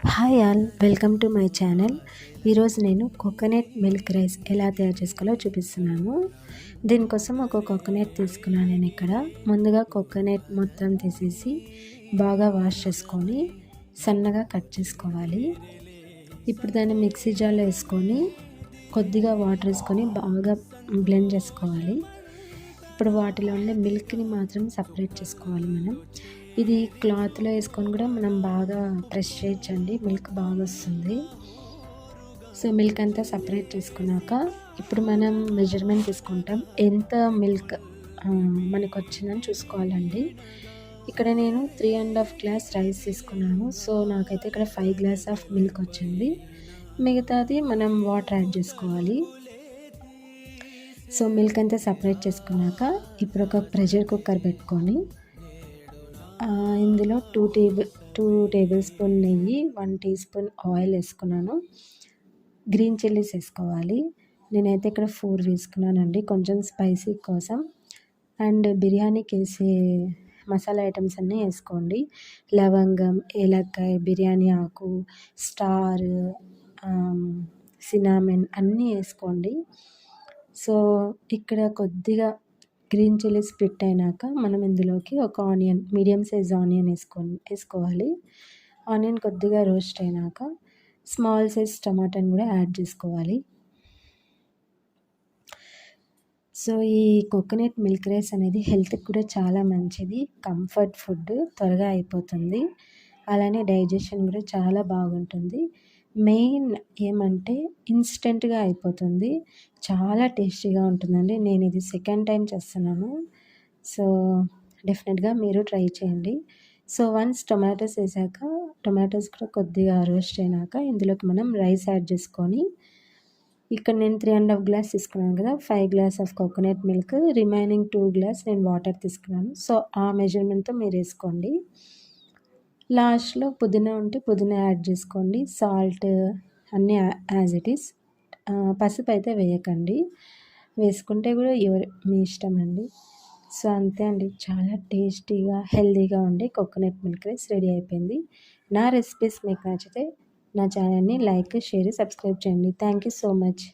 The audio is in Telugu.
Hi all, welcome to my channel. ఈరోజు నేను కోకోనట్ మిల్క్ రైస్ ఎలా తయారు చేసుకోవాలో చూపిస్తున్నాను. దీనికోసం ఒక కోకోనట్ తీసుకున్నాను నేను ఇక్కడ. ముందుగా కోకోనట్ మొత్తం తీసేసి బాగా వాష్ చేసుకొని సన్నగా కట్ చేసుకోవాలి. ఇప్పుడు దాన్ని మిక్సీ జార్లో వేసుకొని కొద్దిగా వాటర్ వేసుకొని బాగా బ్లెండ్ చేసుకోవాలి. ఇప్పుడు వాటిలో ఉండే మిల్క్ని మాత్రం సపరేట్ చేసుకోవాలి మనం. ఇది క్లాత్లో వేసుకొని కూడా మనం బాగా ప్రెస్ చేయొచ్చండి, మిల్క్ బాగా వస్తుంది. సో మిల్క్ అంతా సపరేట్ చేసుకున్నాక ఇప్పుడు మనం మెజర్మెంట్ తీసుకుంటాం, ఎంత మిల్క్ మనకు వచ్చిందని చూసుకోవాలండి. ఇక్కడ నేను 3.5 గ్లాస్ రైస్ తీసుకున్నాను. సో నాకైతే ఇక్కడ 5 గ్లాస్ ఆఫ్ మిల్క్ వచ్చింది. మిగతాది మనం వాటర్ యాడ్ చేసుకోవాలి. సో మిల్క్ అంతా సపరేట్ చేసుకున్నాక ఇప్పుడు ఒక ప్రెషర్ కుక్కర్ పెట్టుకొని ఇందులో 2 టేబుల్ స్పూన్ నెయ్యి, 1 టీ స్పూన్ ఆయిల్ వేసుకున్నాను. గ్రీన్ చిల్లీస్ వేసుకోవాలి. నేనైతే ఇక్కడ 4 వేసుకున్నానండి, కొంచెం స్పైసీ కోసం. అండ్ బిర్యానీకి వేసే మసాలా ఐటమ్స్ అన్నీ వేసుకోండి. లవంగం, ఏలక్కాయ, బిర్యానీ ఆకు, స్టార్, సినామెన్ అన్నీ వేసుకోండి. సో ఇక్కడ కొద్దిగా గ్రీన్ చిల్లీ స్ప్లిట్ అయినాక మనం ఇందులోకి ఒక ఆనియన్, మీడియం సైజ్ ఆనియన్ వేసుకోవాలి. ఆనియన్ కొద్దిగా రోస్ట్ అయినాక స్మాల్ సైజ్ టమాటాని కూడా యాడ్ చేసుకోవాలి. సో ఈ కోకోనట్ మిల్క్ రైస్ అనేది హెల్త్కి కూడా చాలా మంచిది, కంఫర్ట్ ఫుడ్, త్వరగా అయిపోతుంది. అలానే డైజెషన్ కూడా చాలా బాగుంటుంది. మెయిన్ ఏమంటే ఇన్స్టెంట్గా అయిపోతుంది, చాలా టేస్టీగా ఉంటుందండి. నేను ఇది సెకండ్ టైం చేస్తున్నాను. సో డెఫినెట్గా మీరు ట్రై చేయండి. సో వన్స్ టొమాటోస్ వేసాక, టొమాటోస్ కూడా కొద్దిగా రోస్ట్ అయినాక ఇందులోకి మనం రైస్ యాడ్ చేసుకొని, ఇక్కడ నేను 3.5 గ్లాస్ తీసుకున్నాను కదా, 5 glass of coconut milk, remaining 2 glass నేను వాటర్ తీసుకున్నాను. సో ఆ మెజర్మెంట్తో మీరు వేసుకోండి. లాస్ట్లో పుదీనా ఉంటే పుదీనా యాడ్ చేసుకోండి. సాల్ట్ అన్నీ యాజ్ ఇట్ ఈస్. పసుపు అయితే వేయకండి, వేసుకుంటే కూడా మీ ఇష్టం అండి. సో అంతే అండి, చాలా టేస్టీగా హెల్తీగా ఉండే కోకోనట్ మిల్క్ రైస్ రెడీ అయిపోయింది. నా రెసిపీస్ మీకు నచ్చితే నా ఛానల్ని లైక్, షేర్, సబ్స్క్రైబ్ చేయండి. Thank you so much.